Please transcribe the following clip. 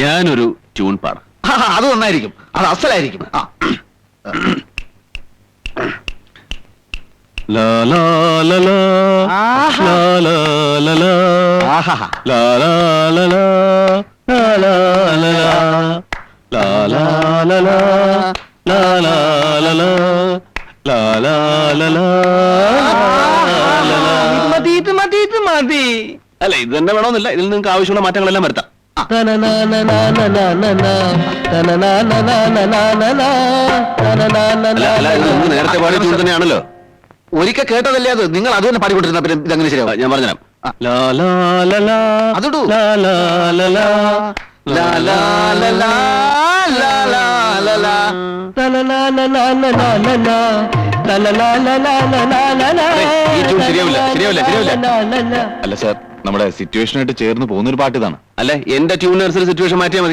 ഞാനൊരു ട്യൂൺ പാടാം. അത് നന്നായിരിക്കും, അത് അസലായിരിക്കും. ലാ ലാ ലാ ലാ ആഹാ. ലാ ലാ ലാ ലാ ആഹാ. ലാ ലാ ലാ ലാ ലാ ലാ ലാ ലാ ലാ ലാ ലാ ലാ ലാ ലാ ലാ ലാ ലാ ലാ ലാ മതി, ഇത് മതി, ഇത് മതി. അല്ല, ഇത് തന്നെ വേണമെന്നില്ല. ഇതിൽ നിങ്ങൾക്ക് ആവശ്യമുള്ള മാറ്റങ്ങളെല്ലാം വരുത്താം. അല്ല, ഇത് നിങ്ങൾ നേരത്തെ പാടിയ ട്യൂൺ തന്നെയാണല്ലോ. ഒരിക്കൽ കേട്ടതല്ലേ അത്? നിങ്ങൾ അത് തന്നെ പാടിക്കൊണ്ടിരുന്ന പിന്നെ ഇതങ്ങനെ ശരിയാവും. ഞാൻ പറഞ്ഞുതരാം. ലാ ലാ ലാ ലാ അതിടൂ. ലാ ലാ ലാ ലാ ലാ ലാ ലാ ലാ ലാ ലാ ലാ ലാ. ഈ ട്യൂൺ ശരിയാവില്ല, ശരിയാവില്ല, ശരിയാവില്ല. അല്ല സാർ, നമ്മുടെ സിറ്റുവേഷനായിട്ട് ചേർന്ന് പോകുന്നൊരു പാട്ട് ഇതാണ്. അല്ല, എന്റെ ട്യൂണിനനുസരിച്ച് സിറ്റുവേഷൻ മാറ്റിയാൽ മതി.